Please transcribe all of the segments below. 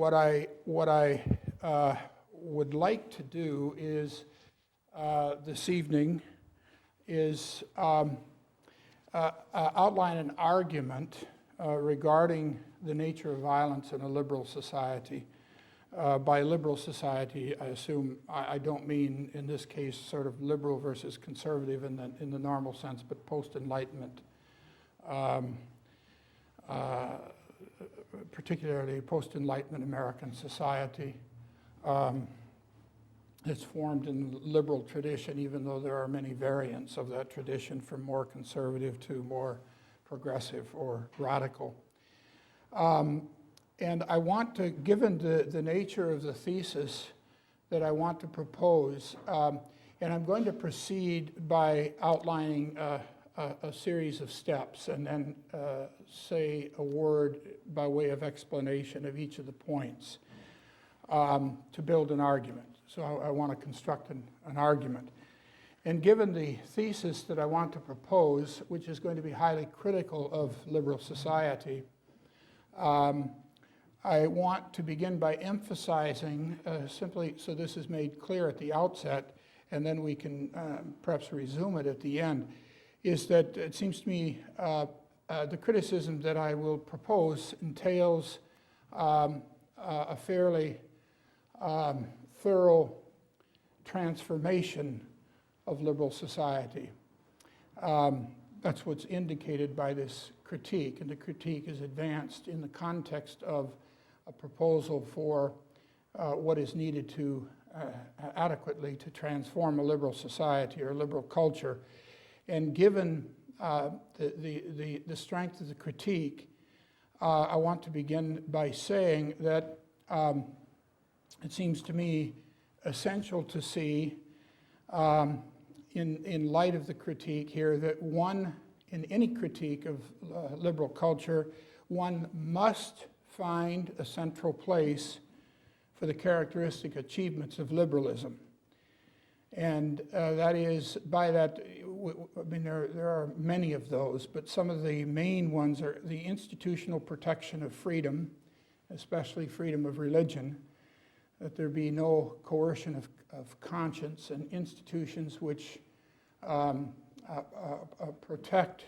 what I would like to do is this evening is outline an argument regarding the nature of violence in a liberal society. By liberal society, I assume I don't mean in this case sort of liberal versus conservative in the normal sense, but post-Enlightenment, particularly post-Enlightenment American society. It's formed in liberal tradition, even though there are many variants of that tradition, from more conservative to more progressive or radical. And I want to, given the nature of the thesis that I want to propose, and I'm going to proceed by outlining a series of steps and then say a word by way of explanation of each of the points to build an argument. So I want to construct an argument. And given the thesis that I want to propose, which is going to be highly critical of liberal society, I want to begin by emphasizing, simply so this is made clear at the outset, and then we can perhaps resume it at the end, is that it seems to me the criticism that I will propose entails a fairly thorough transformation of liberal society. That's what's indicated by this critique, and the critique is advanced in the context of a proposal for what is needed to adequately to transform a liberal society or liberal culture. And given the strength of the critique, I want to begin by saying that it seems to me essential to see, in light of the critique here, that one, in any critique of liberal culture, one must find a central place for the characteristic achievements of liberalism. And that is, by that, I mean, there are many of those, but some of the main ones are the institutional protection of freedom, especially freedom of religion, that there be no coercion of conscience, and institutions which protect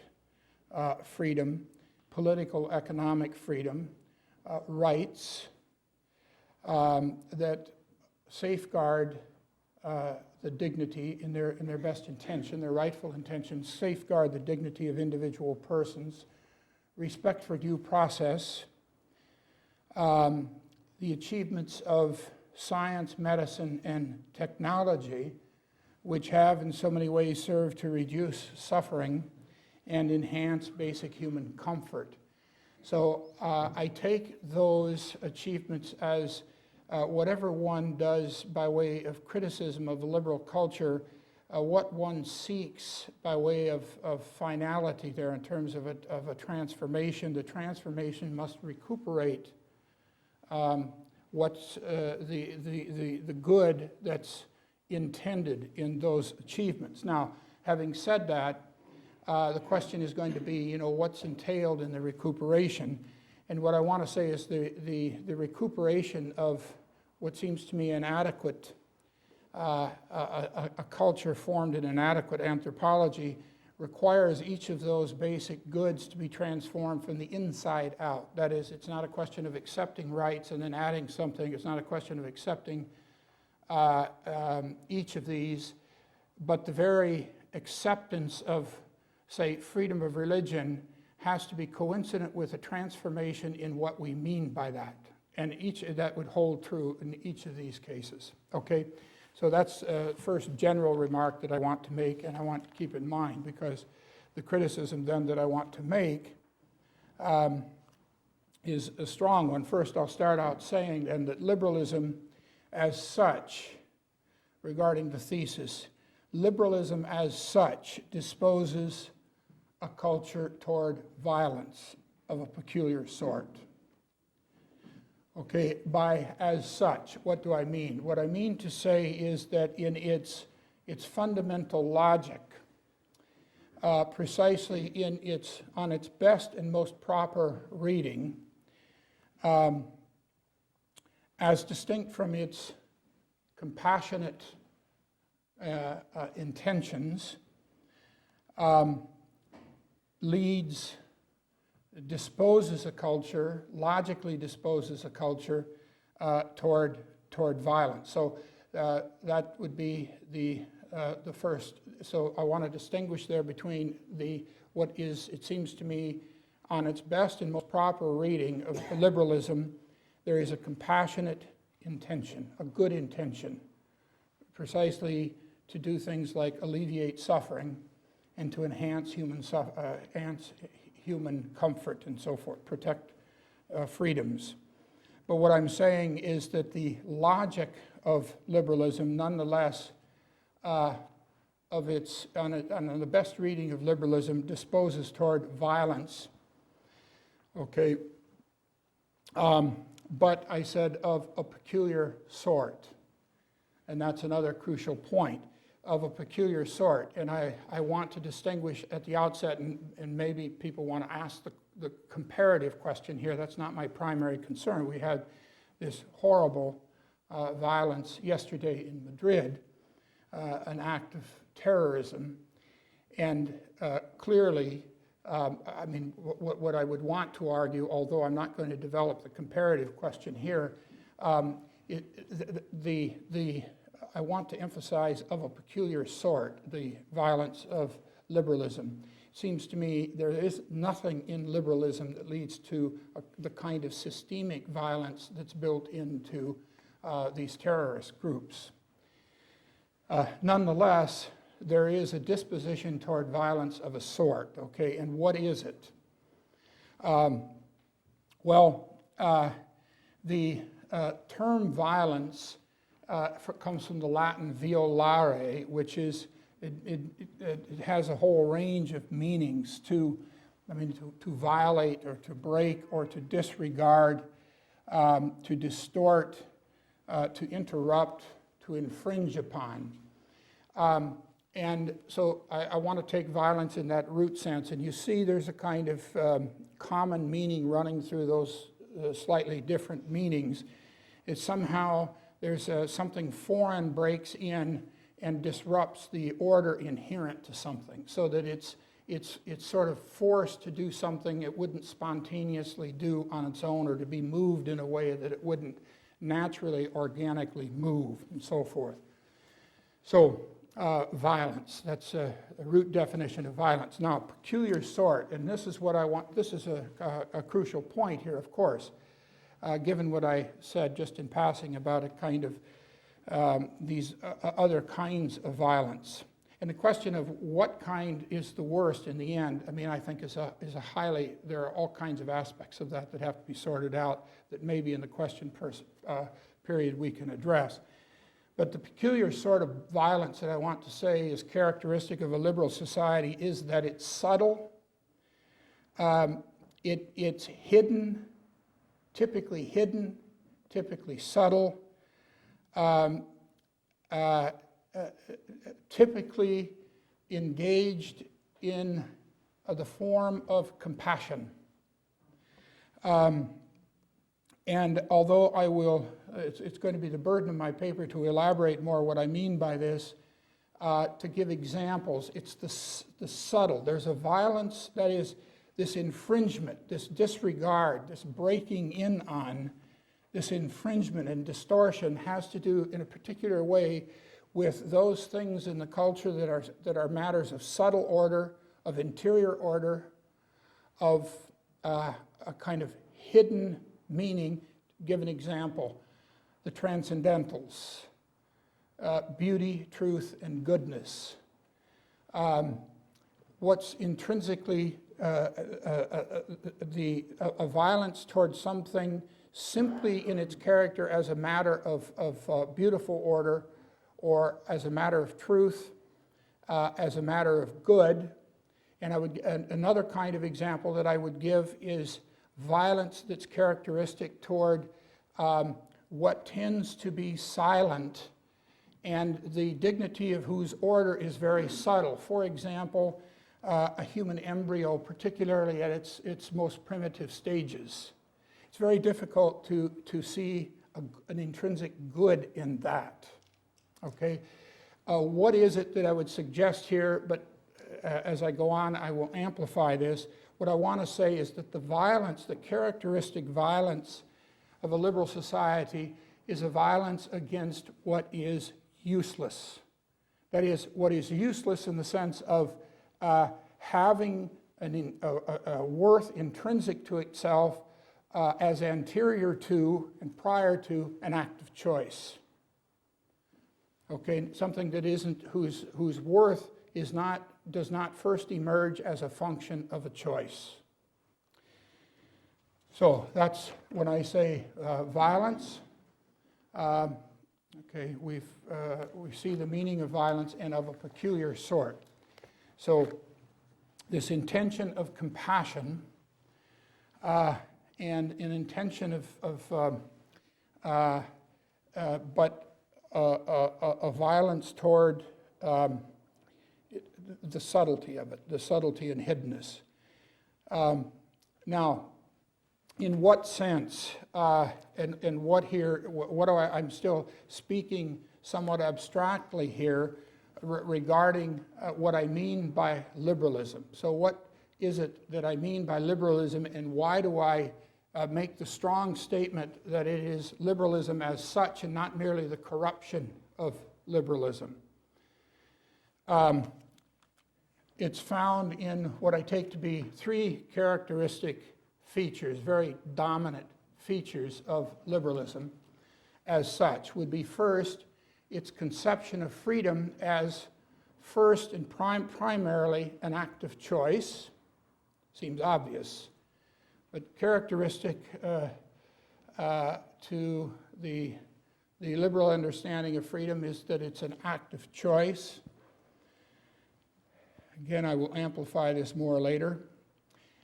freedom, political, economic freedom, rights that safeguard the dignity in their best intention, their rightful intention, safeguard the dignity of individual persons, respect for due process, the achievements of science, medicine, and technology, which have in so many ways served to reduce suffering and enhance basic human comfort. So I take those achievements as whatever one does by way of criticism of the liberal culture, what one seeks by way of finality there in terms of a transformation. The transformation must recuperate what's the good that's intended in those achievements. Now, having said that, the question is going to be, what's entailed in the recuperation. And what I want to say is the recuperation of what seems to me inadequate, a culture formed in inadequate anthropology, requires each of those basic goods to be transformed from the inside out. That is, it's not a question of accepting rights and then adding something. It's not a question of accepting each of these, but the very acceptance of, say, freedom of religion has to be coincident with a transformation in what we mean by that. And that would hold true in each of these cases. Okay? So that's first general remark that I want to make, and I want to keep in mind, because the criticism then that I want to make is a strong one. First, I'll start out saying then that liberalism as such, regarding the thesis, liberalism as such disposes a culture toward violence of a peculiar sort. Okay, by as such, what do I mean? What I mean to say is that in its fundamental logic, precisely on its best and most proper reading, as distinct from its compassionate intentions, disposes a culture, logically disposes a culture toward violence. So that would be the first. So I want to distinguish there between what is, it seems to me, on its best and most proper reading of liberalism, there is a compassionate intention, a good intention, precisely to do things like alleviate suffering and to enhance human comfort and so forth, protect freedoms. But what I'm saying is that the logic of liberalism, nonetheless, on the best reading of liberalism, disposes toward violence. Okay, but I said of a peculiar sort, and that's another crucial point, of a peculiar sort. And I want to distinguish at the outset, and maybe people want to ask the comparative question here. That's not my primary concern. We had this horrible violence yesterday in Madrid, an act of terrorism, and clearly, I mean, what I would want to argue, although I'm not going to develop the comparative question here, I want to emphasize of a peculiar sort, the violence of liberalism. It seems to me there is nothing in liberalism that leads to the kind of systemic violence that's built into these terrorist groups. Nonetheless, there is a disposition toward violence of a sort, okay, and what is it? The term violence comes from the Latin violare, which is, it has a whole range of meanings to violate or to break or to disregard, to distort, to interrupt, to infringe upon. And so I want to take violence in that root sense, and you see there's a kind of common meaning running through those slightly different meanings. It's somehow there's something foreign breaks in and disrupts the order inherent to something, so that it's sort of forced to do something it wouldn't spontaneously do on its own, or to be moved in a way that it wouldn't naturally, organically move, and so forth. So violence, that's a root definition of violence. Now, peculiar sort, and this is what I want, this is a crucial point here, of course, given what I said just in passing about a kind of these other kinds of violence. And the question of what kind is the worst in the end, I mean, I think is a highly, there are all kinds of aspects of that have to be sorted out that maybe in the question period we can address. But the peculiar sort of violence that I want to say is characteristic of a liberal society is that it's subtle, it's hidden, typically subtle, typically engaged in the form of compassion. And although I will, it's going to be the burden of my paper to elaborate more what I mean by this, to give examples, it's the subtle. There's a violence that is this infringement, this disregard, this breaking in on, this infringement and distortion has to do in a particular way with those things in the culture that are matters of subtle order, of interior order, of a kind of hidden meaning. Give an example: the transcendentals, beauty, truth, and goodness. What's intrinsically a violence towards something simply in its character as a matter of beautiful order, or as a matter of truth, as a matter of good. And another kind of example that I would give is violence that's characteristic toward what tends to be silent and the dignity of whose order is very subtle. For example, a human embryo, particularly at its most primitive stages. It's very difficult to see an intrinsic good in that. Okay? What is it that I would suggest here, but as I go on, I will amplify this. What I want to say is that the violence, the characteristic violence of a liberal society is a violence against what is useless. That is, what is useless in the sense of having a worth intrinsic to itself as anterior to and prior to an act of choice. Okay, something that isn't, whose worth does not first emerge as a function of a choice. So that's when I say violence. Okay, we see the meaning of violence and of a peculiar sort. So this intention of compassion and an intention but a violence toward the subtlety of it, the subtlety and hiddenness. Now, in what sense, and what here, I'm still speaking somewhat abstractly here regarding what I mean by liberalism. So what is it that I mean by liberalism, and why do I make the strong statement that it is liberalism as such and not merely the corruption of liberalism? It's found in what I take to be three characteristic features, very dominant features of liberalism as such. Would be first, its conception of freedom as first and primarily an act of choice. Seems obvious, but characteristic to the liberal understanding of freedom is that it's an act of choice. Again, I will amplify this more later.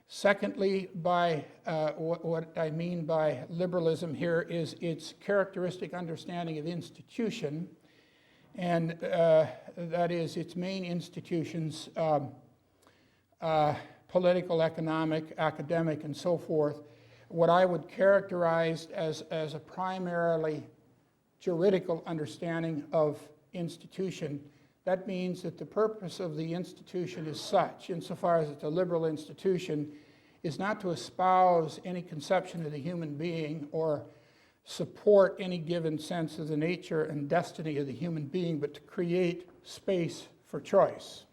Secondly, by what I mean by liberalism here is its characteristic understanding of institution, and that is its main institutions, political, economic, academic, and so forth, what I would characterize as a primarily juridical understanding of institution. That means that the purpose of the institution is such, insofar as it's a liberal institution, is not to espouse any conception of the human being or support any given sense of the nature and destiny of the human being, but to create space for choice.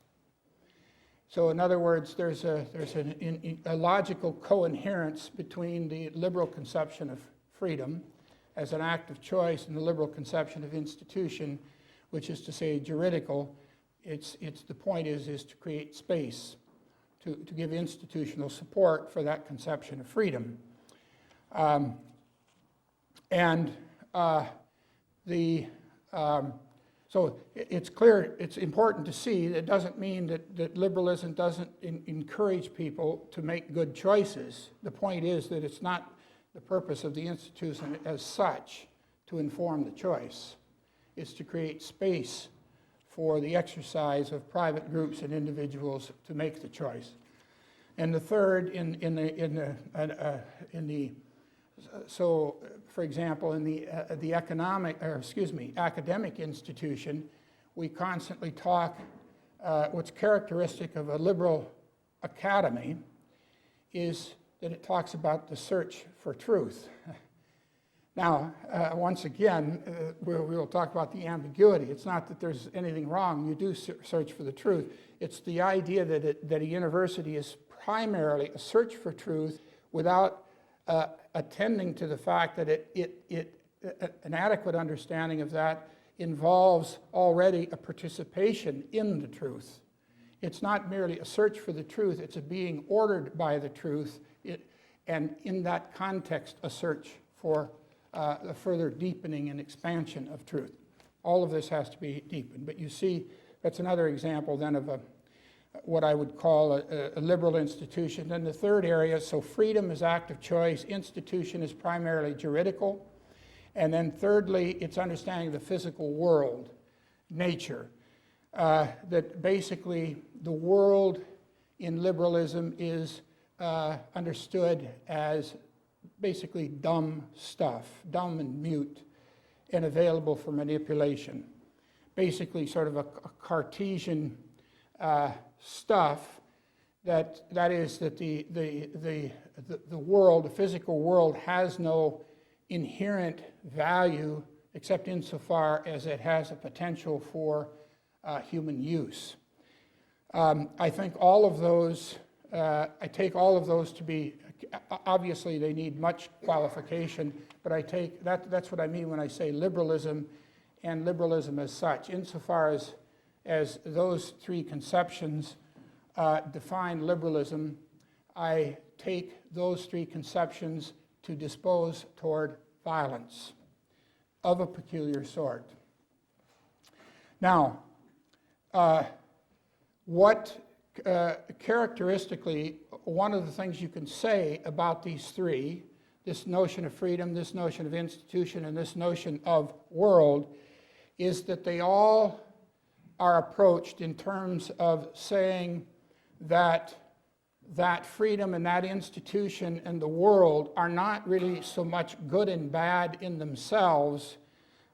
So in other words, there's a logical coherence between the liberal conception of freedom as an act of choice and the liberal conception of institution, which is to say juridical. The point is to create space, to give institutional support for that conception of freedom. So it's clear, it's important to see that it doesn't mean that liberalism doesn't encourage people to make good choices. The point is that it's not the purpose of the institution as such to inform the choice. It's to create space for the exercise of private groups and individuals to make the choice. And the third, so for example, in the academic institution, we constantly talk. What's characteristic of a liberal academy is that it talks about the search for truth. Now, once again, we'll talk about the ambiguity. It's not that there's anything wrong. You do search for the truth. It's the idea that a university is primarily a search for truth without attending to the fact that an adequate understanding of that involves already a participation in the truth. It's not merely a search for the truth. It's a being ordered by the truth, and in that context, a search for a further deepening and expansion of truth. All of this has to be deepened. But you see, that's another example then of what I would call a liberal institution. Then the third area, so freedom is act of choice, institution is primarily juridical. And then thirdly, it's understanding of the physical world, nature. That basically the world in liberalism is understood as basically dumb stuff, dumb and mute, and available for manipulation. Basically sort of a Cartesian stuff that is that the world, the physical world, has no inherent value except insofar as it has a potential for human use. I think all of those, I take all of those to be, obviously they need much qualification, but I take, that's what I mean when I say liberalism and liberalism as such. Insofar as those three conceptions define liberalism, I take those three conceptions to dispose toward violence of a peculiar sort. Now, characteristically, one of the things you can say about these three, this notion of freedom, this notion of institution, and this notion of world, is that they all are approached in terms of saying that freedom and that institution and the world are not really so much good and bad in themselves,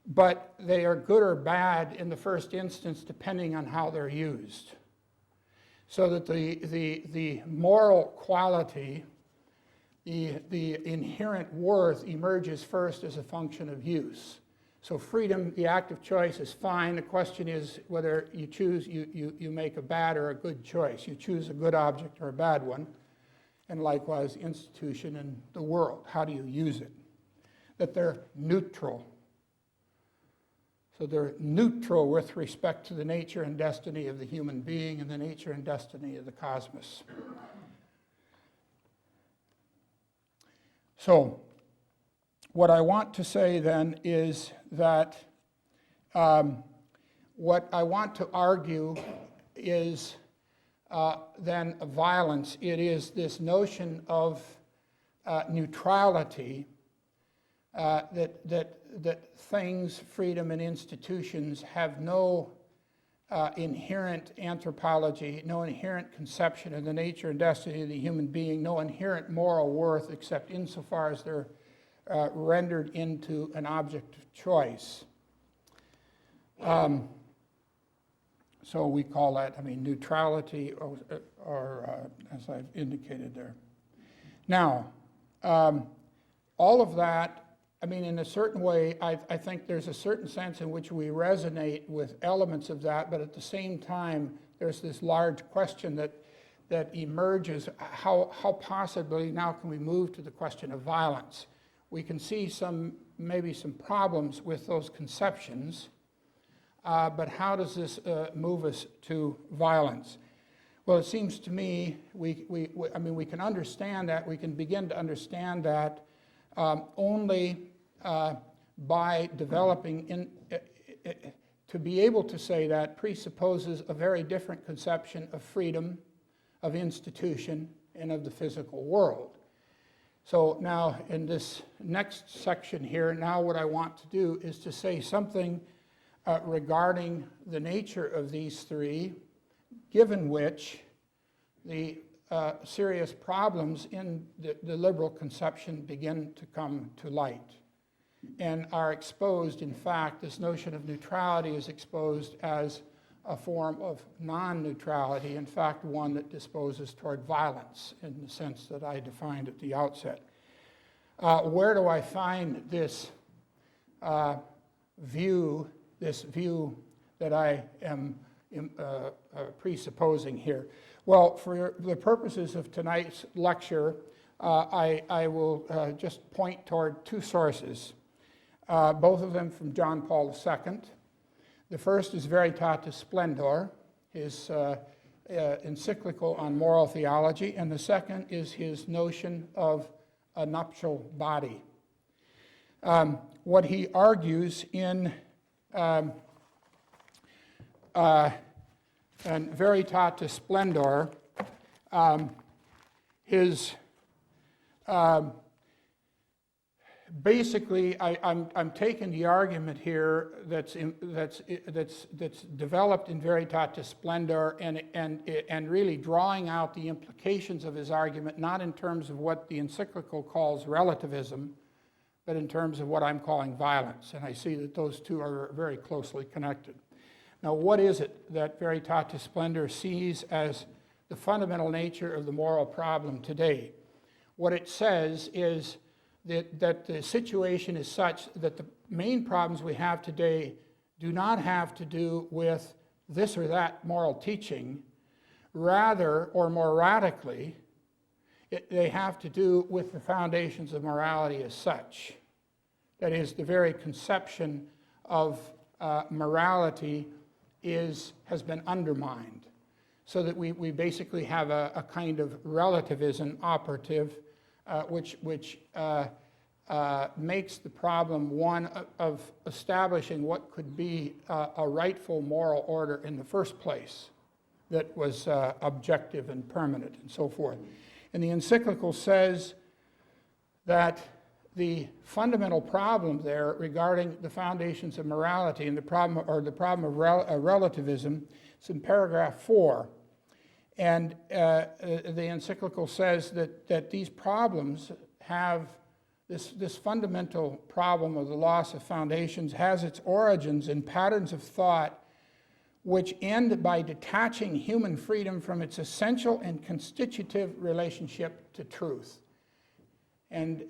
but they are good or bad in the first instance depending on how they're used. So that the moral quality, the inherent worth emerges first as a function of use. So freedom, the act of choice, is fine. The question is whether you choose, you make a bad or a good choice. You choose a good object or a bad one. And likewise, institution and the world. How do you use it? That they're neutral. So they're neutral with respect to the nature and destiny of the human being and the nature and destiny of the cosmos. So, what I want to say then is that what I want to argue is then violence. It is this notion of neutrality that things, freedom, and institutions have no inherent anthropology, no inherent conception of the nature and destiny of the human being, no inherent moral worth except insofar as they're rendered into an object of choice. So we call that, neutrality, or as I've indicated there. Now, all of that, in a certain way, I think there's a certain sense in which we resonate with elements of that, but at the same time, there's this large question that emerges, how possibly now can we move to the question of violence? We can see maybe some problems with those conceptions, but how does this move us to violence? Well, it seems to me we can understand that, we can begin to understand that only by developing, to be able to say that presupposes a very different conception of freedom, of institution, and of the physical world. So now in this next section here, now what I want to do is to say something regarding the nature of these three, given which the serious problems in the liberal conception begin to come to light and are exposed. In fact, this notion of neutrality is exposed as a form of non-neutrality, in fact, one that disposes toward violence in the sense that I defined at the outset. Where do I find this view that I am presupposing here? Well, for the purposes of tonight's lecture, I will just point toward two sources, both of them from John Paul II. The first is Veritatis Splendor, his encyclical on moral theology, and the second is his notion of a nuptial body. What he argues in Veritatis Splendor, basically, I'm taking the argument here that's developed in Veritatis Splendor and really drawing out the implications of his argument, not in terms of what the encyclical calls relativism, but in terms of what I'm calling violence. And I see that those two are very closely connected. Now, what is it that Veritatis Splendor sees as the fundamental nature of the moral problem today? What it says is that the situation is such that the main problems we have today do not have to do with this or that moral teaching. Rather, or more radically, they have to do with the foundations of morality as such. That is, the very conception of morality has been undermined, so that we basically have a kind of relativism operative, which makes the problem one of establishing what could be a rightful moral order in the first place that was objective and permanent and so forth. And the encyclical says that the fundamental problem there regarding the foundations of morality and the problem of relativism is in paragraph 4. And the encyclical says that these problems have this fundamental problem of the loss of foundations has its origins in patterns of thought which end by detaching human freedom from its essential and constitutive relationship to truth. And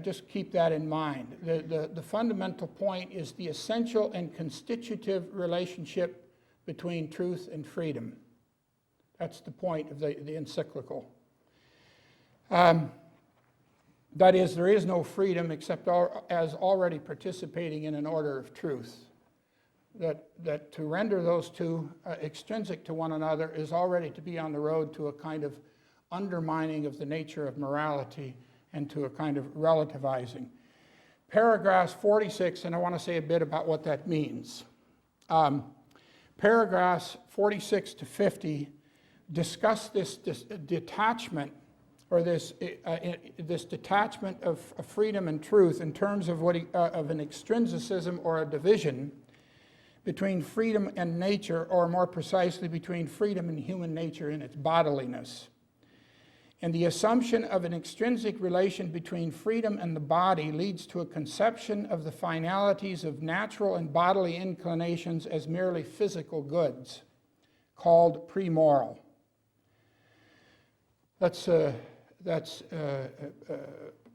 just keep that in mind. The fundamental point is the essential and constitutive relationship between truth and freedom. That's the point of the encyclical. That is, there is no freedom except as already participating in an order of truth. That to render those two extrinsic to one another is already to be on the road to a kind of undermining of the nature of morality and to a kind of relativizing. Paragraphs 46, and I want to say a bit about what that means. Paragraphs 46 to 50 discuss this detachment, or this detachment of freedom and truth in terms of of an extrinsicism or a division between freedom and nature, or more precisely between freedom and human nature in its bodiliness. And the assumption of an extrinsic relation between freedom and the body leads to a conception of the finalities of natural and bodily inclinations as merely physical goods, called pre-moral.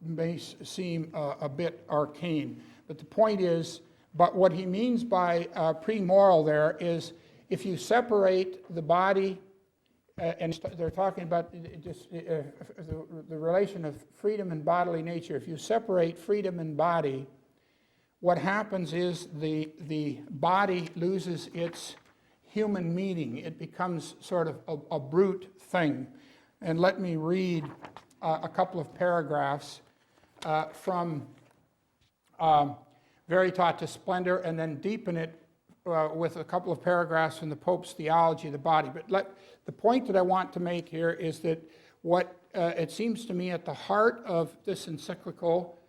May seem a bit arcane, but the point is, but what he means by pre-moral there is if you separate the body, and they're talking about just the relation of freedom and bodily nature. If you separate freedom and body, what happens is the body loses its human meaning. It becomes sort of a brute thing. And let me read a couple of paragraphs from Veritatis Splendor, and then deepen it with a couple of paragraphs from the Pope's Theology of the Body. But the point that I want to make here is that what it seems to me at the heart of this encyclical,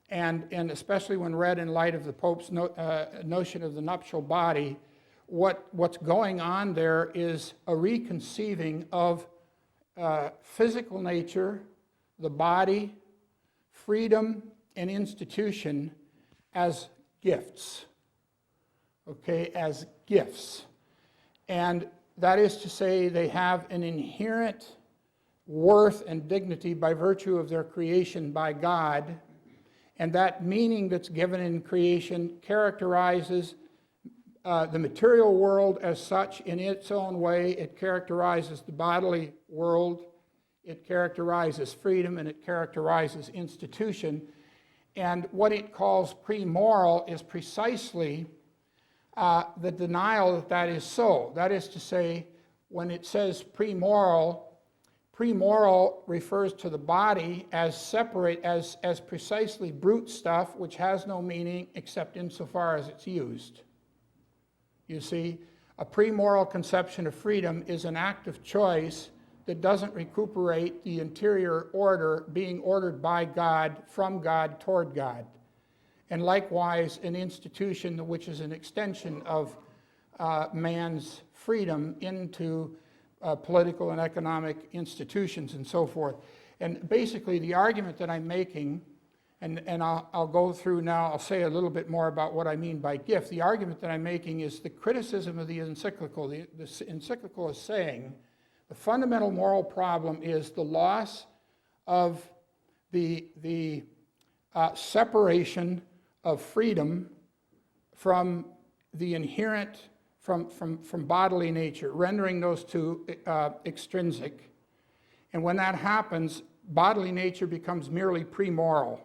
and especially when read in light of the Pope's notion of the nuptial body, what's going on there is a reconceiving of physical nature, the body, freedom, and institution as gifts. Okay, as gifts. And that is to say, they have an inherent worth and dignity by virtue of their creation by God, and that meaning that's given in creation characterizes the material world as such in its own way. It characterizes the bodily world, it characterizes freedom, and it characterizes institution. And what it calls pre-moral is precisely the denial that is so. That is to say, when it says pre-moral refers to the body as separate, as precisely brute stuff which has no meaning except insofar as it's used. You see, a pre-moral conception of freedom is an act of choice that doesn't recuperate the interior order being ordered by God, from God, toward God. And likewise, an institution which is an extension of man's freedom into political and economic institutions and so forth. And basically the argument that I'm making, and I'll go through now, I'll say a little bit more about what I mean by gift. The argument that I'm making is the criticism of the encyclical. The encyclical is saying the fundamental moral problem is the loss of the separation of freedom from the inherent, from bodily nature, rendering those two extrinsic. And when that happens, bodily nature becomes merely pre-moral.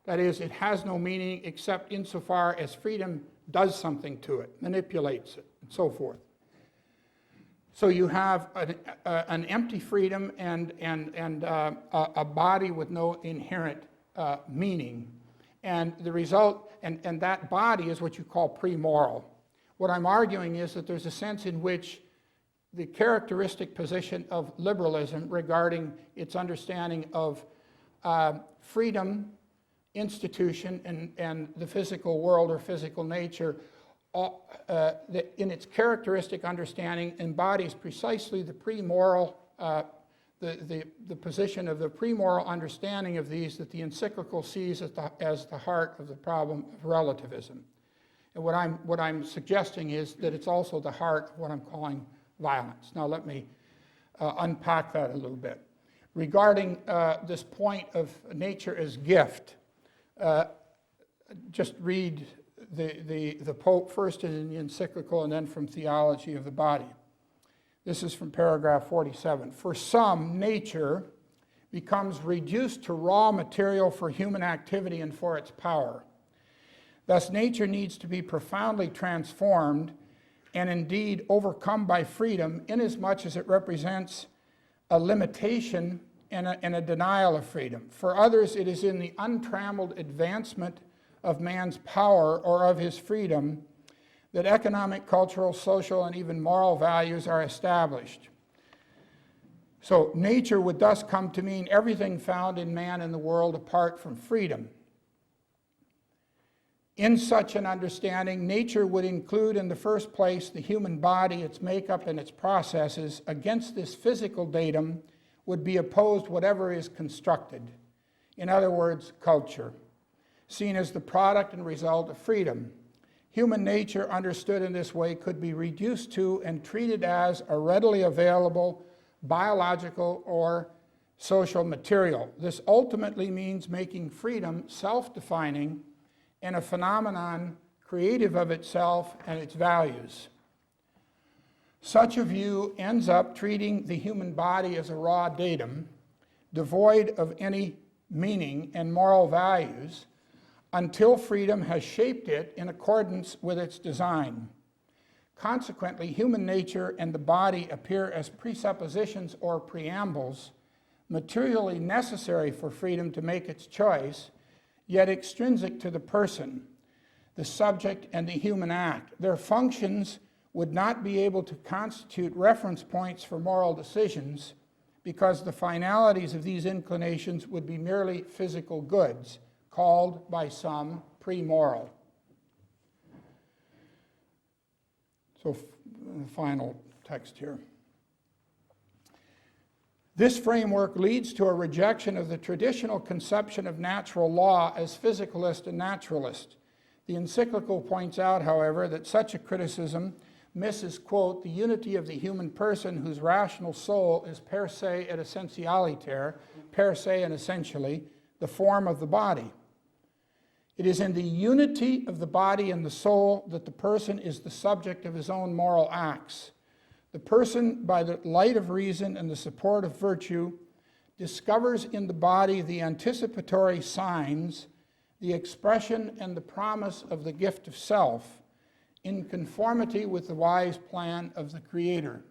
That is, it has no meaning except insofar as freedom does something to it, manipulates it, and so forth. So you have an empty freedom and a body with no inherent meaning. And the result, and that body is what you call pre-moral. What I'm arguing is that there's a sense in which the characteristic position of liberalism regarding its understanding of freedom, institution, and the physical world or physical nature, in its characteristic understanding embodies precisely the pre-moral, the position of the pre-moral understanding of these that the encyclical sees as the heart of the problem of relativism. And what I'm suggesting is that it's also the heart of what I'm calling violence. Now let me unpack that a little bit. Regarding this point of nature as gift, just read the Pope first in the encyclical and then from Theology of the Body. This is from paragraph 47. For some, nature becomes reduced to raw material for human activity and for its power. Thus, nature needs to be profoundly transformed and indeed overcome by freedom, inasmuch as it represents a limitation and a denial of freedom. For others, it is in the untrammeled advancement of man's power or of his freedom that economic, cultural, social, and even moral values are established. So nature would thus come to mean everything found in man and the world apart from freedom. In such an understanding, nature would include in the first place the human body, its makeup, and its processes. Against this physical datum would be opposed whatever is constructed. In other words, culture, seen as the product and result of freedom. Human nature, understood in this way, could be reduced to and treated as a readily available biological or social material. This ultimately means making freedom self-defining and a phenomenon creative of itself and its values. Such a view ends up treating the human body as a raw datum, devoid of any meaning and moral values, until freedom has shaped it in accordance with its design. Consequently, human nature and the body appear as presuppositions or preambles, materially necessary for freedom to make its choice, yet extrinsic to the person, the subject, and the human act. Their functions would not be able to constitute reference points for moral decisions because the finalities of these inclinations would be merely physical goods, called by some pre-moral. So, the final text here. This framework leads to a rejection of the traditional conception of natural law as physicalist and naturalist. The encyclical points out, however, that such a criticism misses, quote, the unity of the human person whose rational soul is per se et essentialiter, per se and essentially, the form of the body. It is in the unity of the body and the soul that the person is the subject of his own moral acts. The person, by the light of reason and the support of virtue, discovers in the body the anticipatory signs, the expression and the promise of the gift of self, in conformity with the wise plan of the Creator.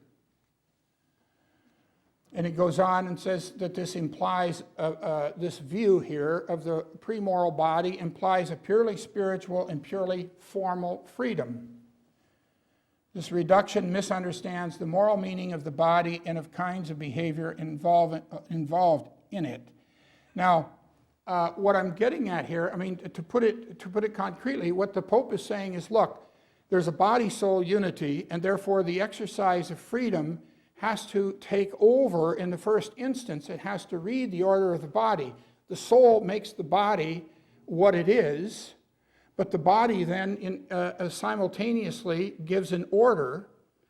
And it goes on and says that this implies, this view here of the pre-moral body implies a purely spiritual and purely formal freedom. This reduction misunderstands the moral meaning of the body and of kinds of behavior involved in it. Now, what I'm getting at here, I mean, to put it concretely, what the Pope is saying is, look, there's a body-soul unity, and therefore the exercise of freedom has to take over in the first instance. It has to read the order of the body. The soul makes the body what it is, but the body then simultaneously gives an order,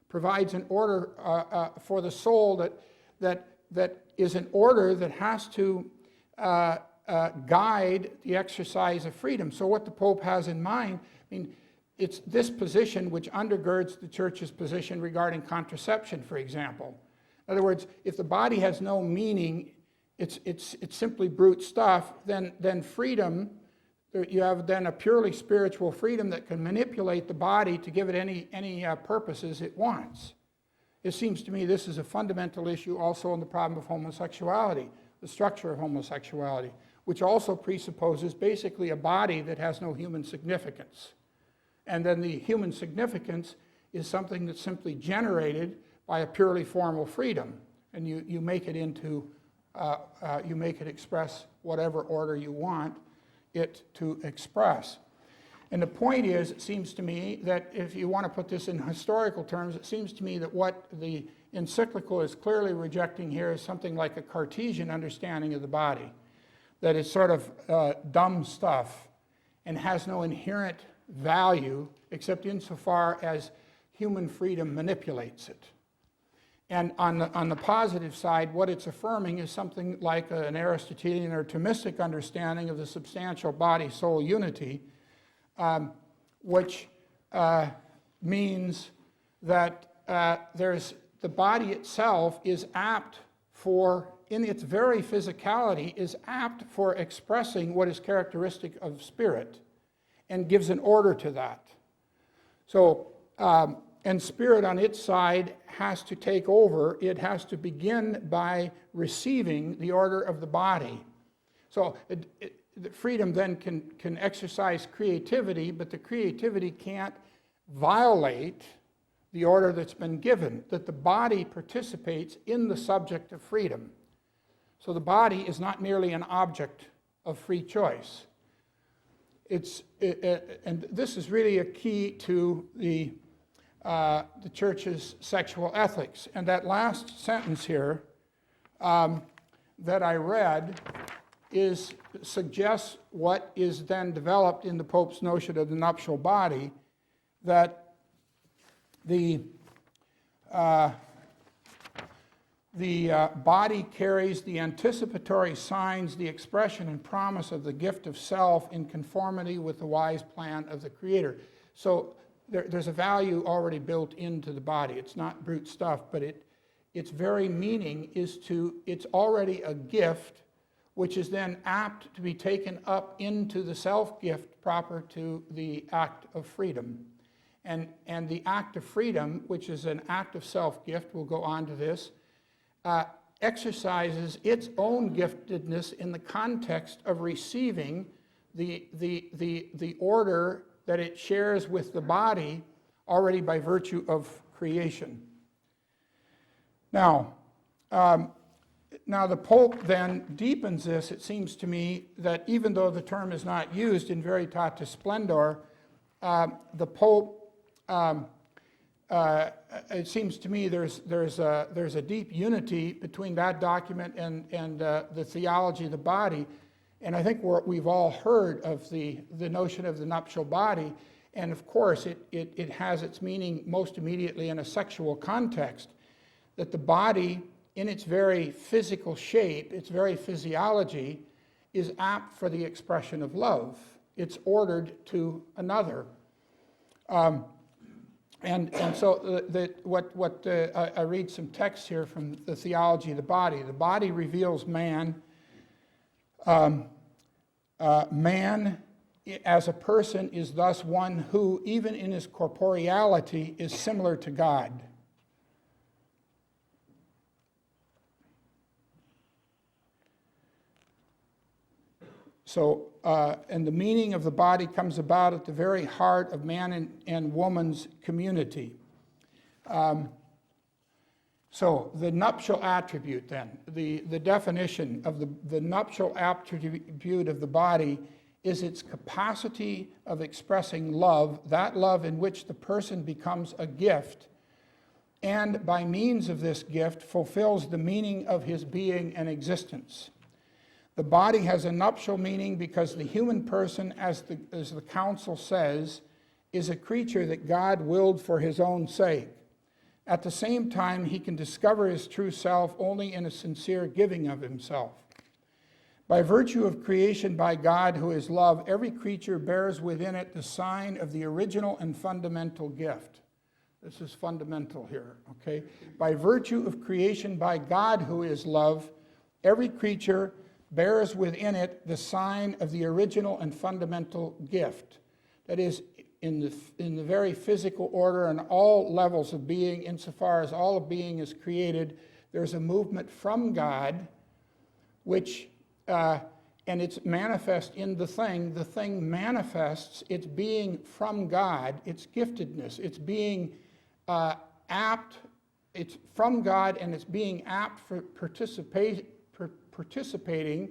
provides an order for the soul that is an order that has to guide the exercise of freedom. So what the Pope has in mind, I mean, it's this position which undergirds the Church's position regarding contraception, for example. In other words, if the body has no meaning, it's simply brute stuff, then freedom, you have then a purely spiritual freedom that can manipulate the body to give it any purposes it wants. It seems to me this is a fundamental issue also in the problem of homosexuality, the structure of homosexuality, which also presupposes basically a body that has no human significance. And then the human significance is something that's simply generated by a purely formal freedom. And you make it into, you make it express whatever order you want it to express. And the point is, it seems to me that if you want to put this in historical terms, it seems to me that what the encyclical is clearly rejecting here is something like a Cartesian understanding of the body, that it's sort of dumb stuff and has no inherent value except insofar as human freedom manipulates it. And on the positive side, what it's affirming is something like an Aristotelian or Thomistic understanding of the substantial body-soul unity, which means that the body itself is apt for, in its very physicality, is apt for expressing what is characteristic of spirit and gives an order to that. So, and spirit on its side has to take over. It has to begin by receiving the order of the body. So the freedom then can exercise creativity, but the creativity can't violate the order that's been given, that the body participates in the subject of freedom. So the body is not merely an object of free choice. And this is really a key to the Church's sexual ethics. And that last sentence here that I read suggests what is then developed in the Pope's notion of the nuptial body, that the body carries the anticipatory signs, the expression and promise of the gift of self in conformity with the wise plan of the Creator. So there's a value already built into the body. It's not brute stuff, but its very meaning is it's already a gift which is then apt to be taken up into the self-gift proper to the act of freedom. And the act of freedom, which is an act of self-gift, we'll go on to this, exercises its own giftedness in the context of receiving the order that it shares with the body already by virtue of creation. Now the Pope then deepens this. It seems to me that even though the term is not used in Veritatis Splendor, the Pope, it seems to me there's a deep unity between that document and the theology of the body. And I think we've all heard of the notion of the nuptial body, and of course it has its meaning most immediately in a sexual context, that the body in its very physical shape, its very physiology, is apt for the expression of love. It's ordered to another. And so I read some text here from the theology of the body. The body reveals man. Man as a person is thus one who, even in his corporeality, is similar to God. So, and the meaning of the body comes about at the very heart of man and woman's community. So the nuptial attribute then, the definition of the nuptial attribute of the body is its capacity of expressing love, that love in which the person becomes a gift, and by means of this gift fulfills the meaning of his being and existence. The body has a nuptial meaning because the human person, as the council says, is a creature that God willed for his own sake. At the same time, he can discover his true self only in a sincere giving of himself. By virtue of creation by God, who is love, every creature bears within it the sign of the original and fundamental gift. This is fundamental here, okay? By virtue of creation by God, who is love, every creature bears within it the sign of the original and fundamental gift. That is, in the very physical order and all levels of being, insofar as all of being is created, there's a movement from God, which, and it's manifest in the thing. The thing manifests its being from God, its giftedness, its being apt, it's from God, and it's being apt for participating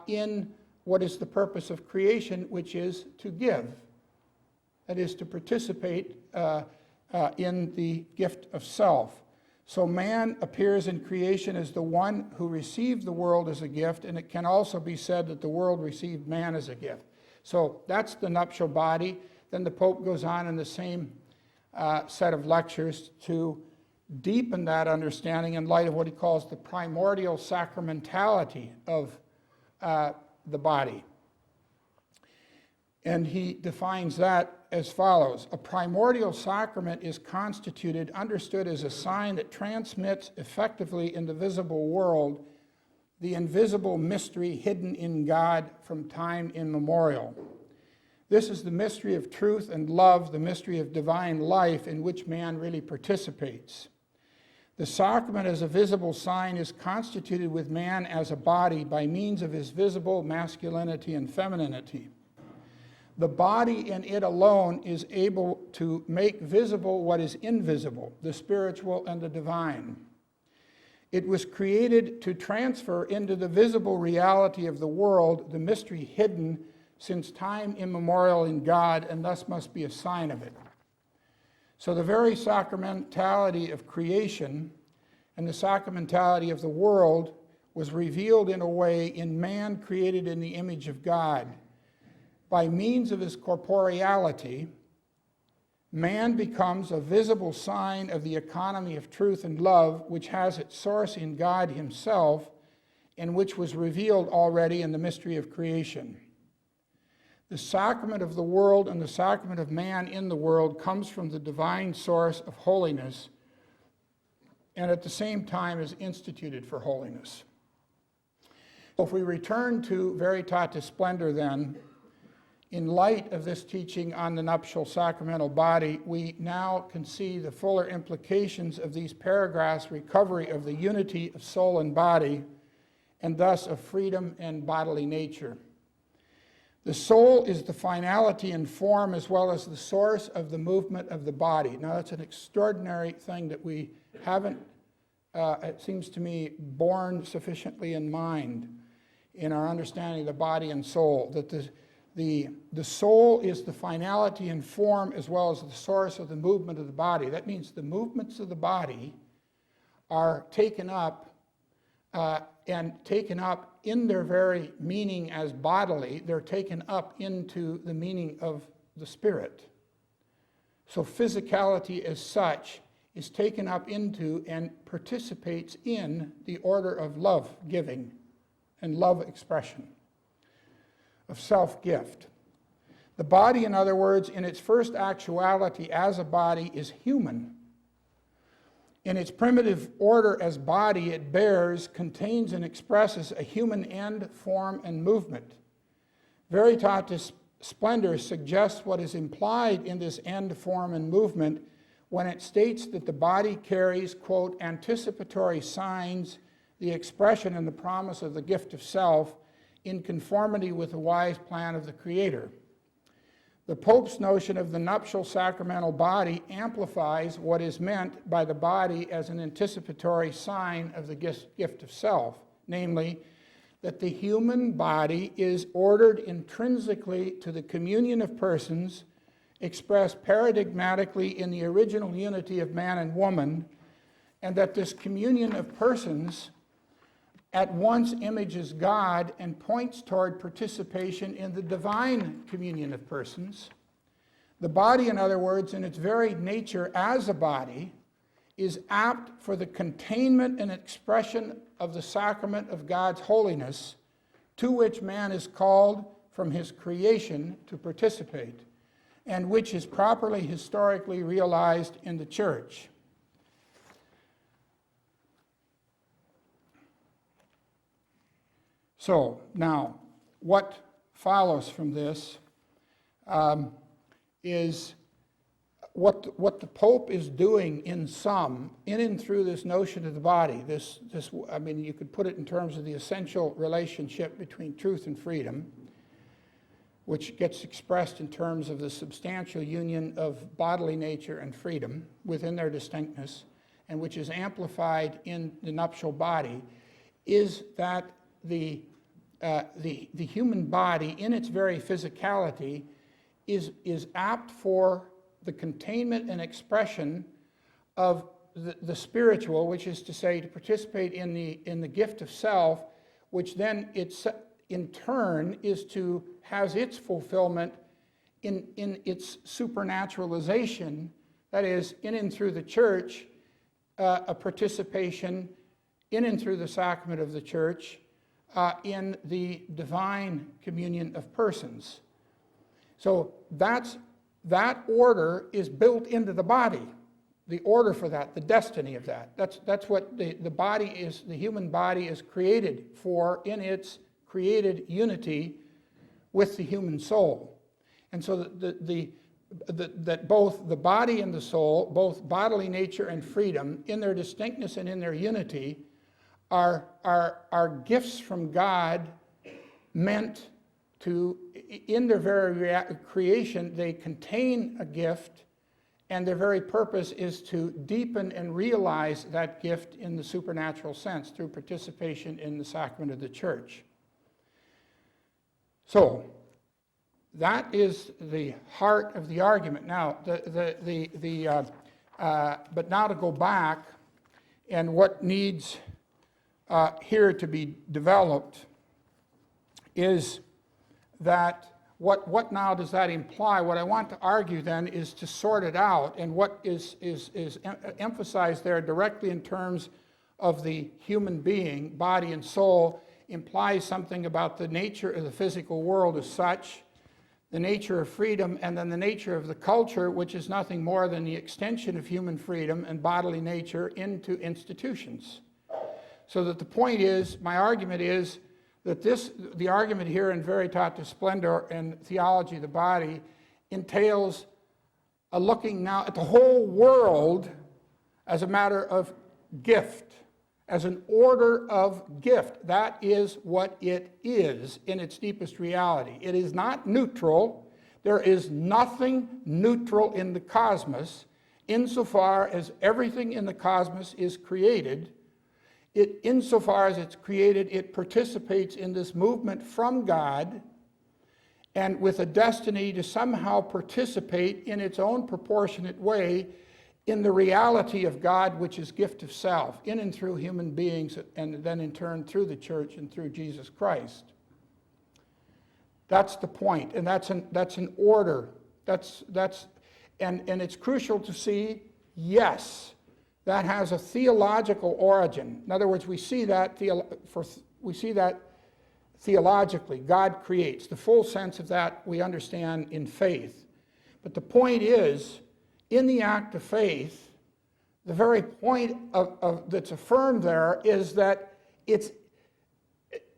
in what is the purpose of creation, which is to give. That is, to participate in the gift of self. So man appears in creation as the one who received the world as a gift, and it can also be said that the world received man as a gift. So that's the nuptial body. Then the Pope goes on in the same set of lectures to deepen that understanding in light of what he calls the primordial sacramentality of the body. And he defines that as follows. A primordial sacrament is constituted, understood as a sign that transmits effectively in the visible world the invisible mystery hidden in God from time immemorial. This is the mystery of truth and love, the mystery of divine life in which man really participates. The sacrament as a visible sign is constituted with man as a body by means of his visible masculinity and femininity. The body in it alone is able to make visible what is invisible, the spiritual and the divine. It was created to transfer into the visible reality of the world the mystery hidden since time immemorial in God, and thus must be a sign of it. So the very sacramentality of creation and the sacramentality of the world was revealed in a way in man created in the image of God. By means of his corporeality, man becomes a visible sign of the economy of truth and love, which has its source in God himself, and which was revealed already in the mystery of creation. The sacrament of the world and the sacrament of man in the world comes from the divine source of holiness, and at the same time is instituted for holiness. So if we return to Veritatis Splendor then, in light of this teaching on the nuptial sacramental body, we now can see the fuller implications of these paragraphs' recovery of the unity of soul and body, and thus of freedom and bodily nature. The soul is the finality and form as well as the source of the movement of the body. Now that's an extraordinary thing that we haven't, it seems to me, borne sufficiently in mind in our understanding of the body and soul, that the soul is the finality and form as well as the source of the movement of the body. That means the movements of the body are taken up and taken up in their very meaning as bodily. They're taken up into the meaning of the spirit. So physicality as such is taken up into and participates in the order of love giving and love expression, of self-gift. The body, in other words, in its first actuality as a body, is human. In its primitive order as body, it bears, contains, and expresses a human end, form, and movement. Veritatis Splendor suggests what is implied in this end, form, and movement when it states that the body carries, quote, anticipatory signs, the expression and the promise of the gift of self, in conformity with the wise plan of the Creator. The Pope's notion of the nuptial sacramental body amplifies what is meant by the body as an anticipatory sign of the gift of self, namely, that the human body is ordered intrinsically to the communion of persons, expressed paradigmatically in the original unity of man and woman, and that this communion of persons at once images God and points toward participation in the divine communion of persons. The body, in other words, in its very nature as a body, is apt for the containment and expression of the sacrament of God's holiness, to which man is called from his creation to participate, and which is properly historically realized in the Church. So, now, what follows from this is what the Pope is doing in sum, in and through this notion of the body. I mean, you could put it in terms of the essential relationship between truth and freedom, which gets expressed in terms of the substantial union of bodily nature and freedom within their distinctness, and which is amplified in the nuptial body, is that the human body, in its very physicality, is apt for the containment and expression of the spiritual, which is to say, to participate in the gift of self, which then in turn has its fulfillment in its supernaturalization, that is, in and through the Church, a participation in and through the sacrament of the Church, in the divine communion of persons. So that order is built into the body, the order for that, the destiny of that. That's what the body is, the human body is created for in its created unity with the human soul. And so that both the body and the soul, both bodily nature and freedom, in their distinctness and in their unity, are gifts from God meant to, in their very creation, they contain a gift, and their very purpose is to deepen and realize that gift in the supernatural sense through participation in the sacrament of the Church. So, that is the heart of the argument. Now, but now to go back, and what needs here to be developed is that what now does that imply? What I want to argue then is to sort it out, and what is emphasized there directly in terms of the human being, body and soul, implies something about the nature of the physical world as such, the nature of freedom, and then the nature of the culture, which is nothing more than the extension of human freedom and bodily nature into institutions. So that the point is, my argument is, that the argument here in Veritatis Splendor and Theology of the Body entails a looking now at the whole world as a matter of gift, as an order of gift. That is what it is in its deepest reality. It is not neutral. There is nothing neutral in the cosmos, insofar as everything in the cosmos is created. Insofar as it's created, it participates in this movement from God, and with a destiny to somehow participate in its own proportionate way in the reality of God, which is gift of self, in and through human beings, and then in turn through the Church and through Jesus Christ. That's the point, and that's an order. And it's crucial to see, yes, that has a theological origin. In other words, we see that theologically. God creates. The full sense of that we understand in faith. But the point is, in the act of faith, the very point that's affirmed there is that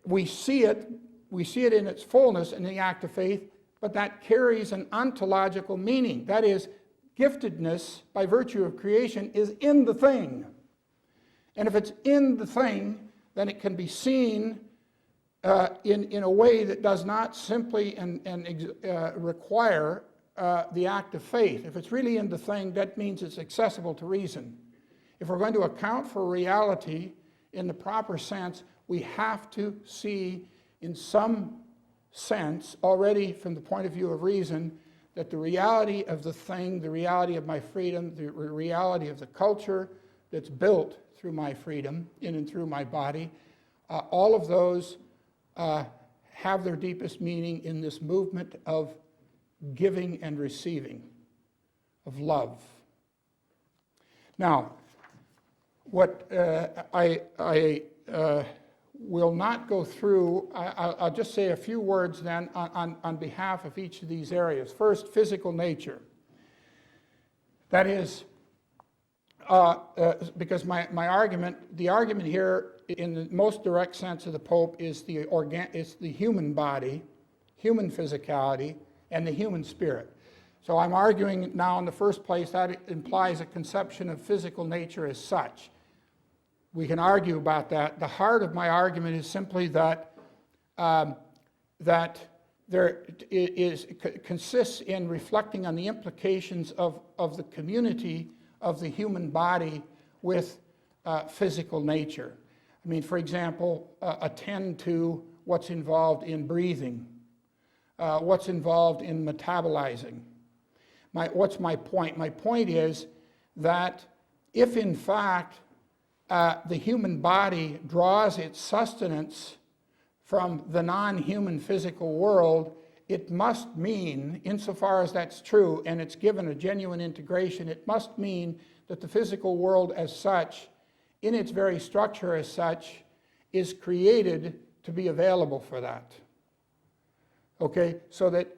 we see it in its fullness in the act of faith, but that carries an ontological meaning. That is, giftedness, by virtue of creation, is in the thing. And if it's in the thing, then it can be seen in a way that does not simply require the act of faith. If it's really in the thing, that means it's accessible to reason. If we're going to account for reality in the proper sense, we have to see in some sense, already from the point of view of reason, that the reality of the thing, the reality of my freedom, the reality of the culture that's built through my freedom, in and through my body, all of those have their deepest meaning in this movement of giving and receiving, of love. Now, what I will not go through, I'll just say a few words then on behalf of each of these areas. First, physical nature. That is, because my argument, the argument here in the most direct sense of the Pope is the human body, human physicality, and the human spirit. So I'm arguing now in the first place that implies a conception of physical nature as such. We can argue about that. The heart of my argument is simply that that there consists in reflecting on the implications of the community of the human body with physical nature. I mean, for example, attend to what's involved in breathing, what's involved in metabolizing. What's my point? My point is that if in fact the human body draws its sustenance from the non-human physical world, it must mean, insofar as that's true, and it's given a genuine integration, it must mean that the physical world as such, in its very structure as such, is created to be available for that. Okay, so that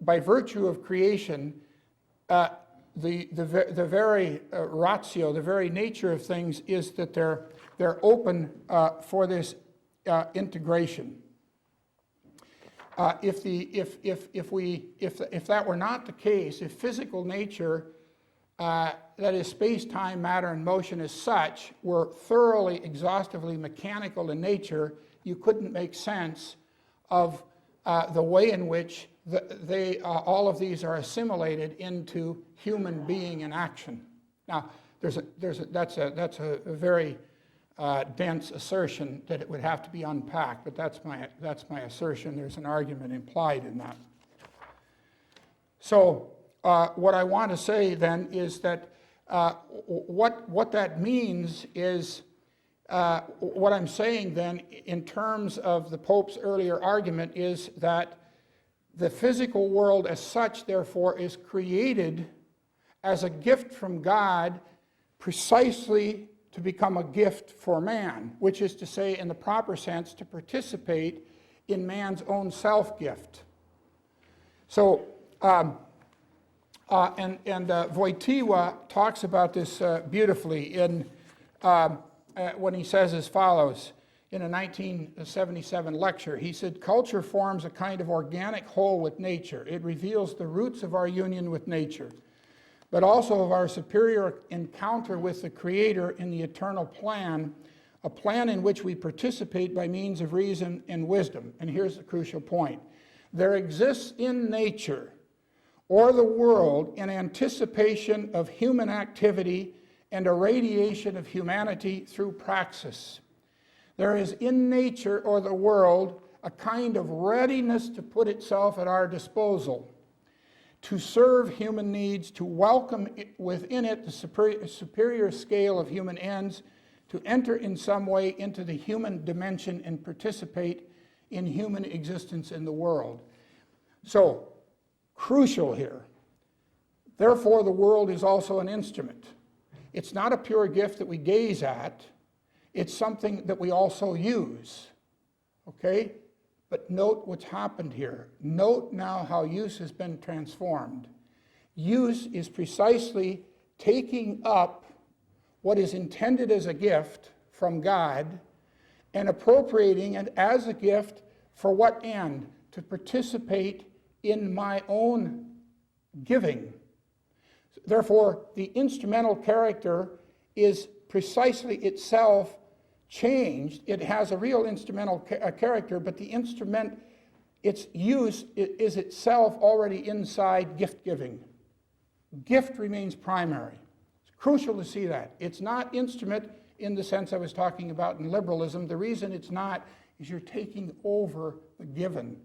by virtue of creation, the very ratio, the very nature of things is that they're open for this integration. If that were not the case, if physical nature, that is space-time, matter, and motion as such, were thoroughly, exhaustively mechanical in nature, you couldn't make sense of the way in which all of these are assimilated into human being and action. Now, that's a very dense assertion that it would have to be unpacked, but that's my assertion. There's an argument implied in that. So what I want to say then is that what that means is what I'm saying then in terms of the Pope's earlier argument is that the physical world as such, therefore, is created as a gift from God precisely to become a gift for man, which is to say, in the proper sense, to participate in man's own self-gift. So, Wojtyła talks about this beautifully in when he says as follows, in a 1977 lecture, he said, "Culture forms a kind of organic whole with nature. It reveals the roots of our union with nature, but also of our superior encounter with the Creator in the eternal plan, a plan in which we participate by means of reason and wisdom." And here's the crucial point. There exists in nature or the world an anticipation of human activity and a radiation of humanity through praxis. There is in nature or the world a kind of readiness to put itself at our disposal, to serve human needs, to welcome within it the superior scale of human ends, to enter in some way into the human dimension and participate in human existence in the world. So, crucial here. Therefore, the world is also an instrument. It's not a pure gift that we gaze at. It's something that we also use, okay? But note what's happened here. Note now how use has been transformed. Use is precisely taking up what is intended as a gift from God and appropriating it as a gift for what end? To participate in my own giving. Therefore, the instrumental character is precisely itself changed. It has a real instrumental character, but the instrument its use is itself already inside gift giving. Gift remains primary. It's crucial to see that. It's not instrument in the sense I was talking about in liberalism. The reason it's not is you're taking over the given.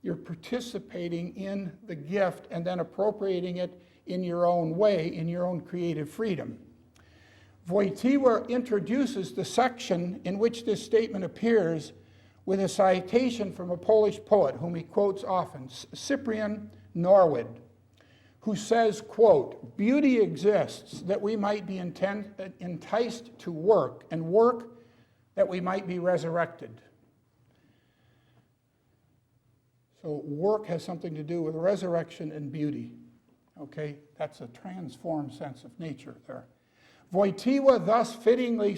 You're participating in the gift and then appropriating it in your own way, in your own creative freedom. Wojtyła introduces the section in which this statement appears with a citation from a Polish poet whom he quotes often, Cyprian Norwood, who says, quote, "Beauty exists that we might be enticed to work, and work that we might be resurrected." So work has something to do with resurrection and beauty. Okay, that's a transformed sense of nature there. Wojtyła thus fittingly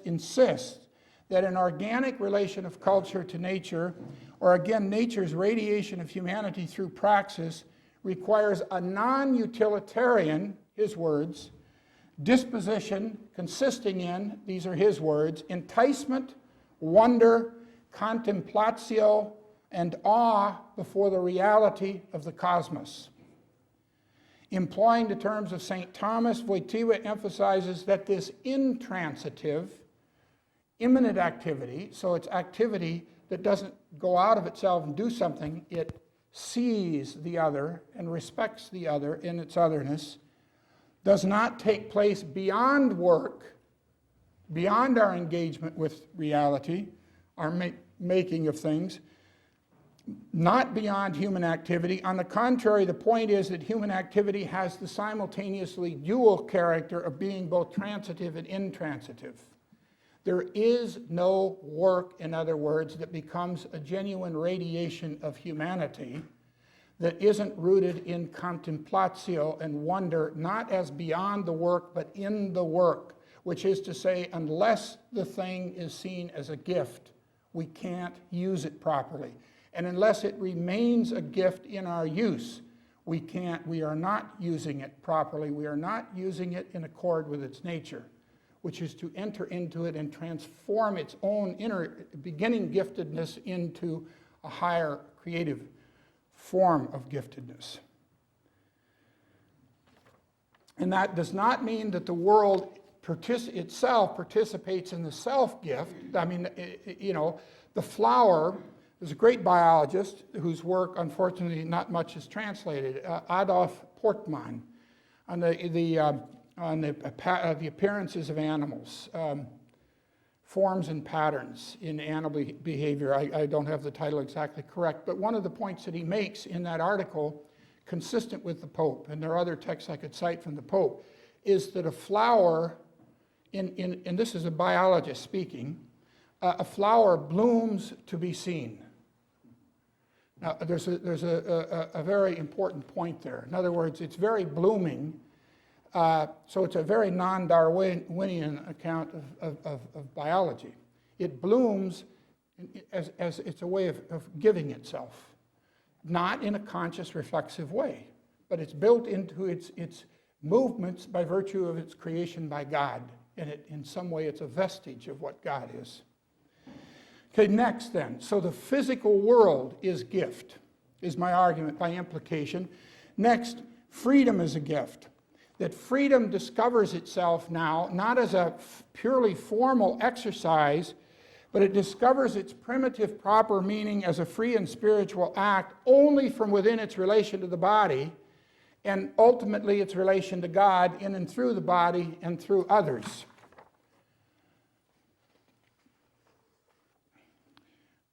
insists that an organic relation of culture to nature, or again nature's radiation of humanity through praxis, requires a non-utilitarian, his words, disposition consisting in, these are his words, enticement, wonder, contemplatio, and awe before the reality of the cosmos. Employing the terms of St. Thomas, Wojtyła emphasizes that this intransitive, immanent activity, so it's activity that doesn't go out of itself and do something, it sees the other and respects the other in its otherness, does not take place beyond work, beyond our engagement with reality, our making of things, not beyond human activity. On the contrary, the point is that human activity has the simultaneously dual character of being both transitive and intransitive. There is no work, in other words, that becomes a genuine radiation of humanity that isn't rooted in contemplatio and wonder, not as beyond the work, but in the work, which is to say, unless the thing is seen as a gift, we can't use it properly. And unless it remains a gift in our use, we are not using it properly. We are not using it in accord with its nature, which is to enter into it and transform its own inner beginning giftedness into a higher creative form of giftedness. And that does not mean that the world itself participates in the self-gift. I mean, the flower, there's a great biologist whose work, unfortunately, not much is translated, Adolf Portmann, on the appearances of animals, forms and patterns in animal behavior. I don't have the title exactly correct, but one of the points that he makes in that article, consistent with the Pope, and there are other texts I could cite from the Pope, is that a flower, and this is a biologist speaking, a flower blooms to be seen. Now, there's a very important point there. In other words, it's very blooming, so it's a very non-Darwinian account of biology. It blooms as it's a way of giving itself, not in a conscious, reflexive way, but it's built into its movements by virtue of its creation by God, and in some way it's a vestige of what God is. Okay, next then. So the physical world is gift, is my argument by implication. Next, freedom is a gift. That freedom discovers itself now, not as a purely formal exercise, but it discovers its primitive proper meaning as a free and spiritual act only from within its relation to the body, and ultimately its relation to God in and through the body and through others.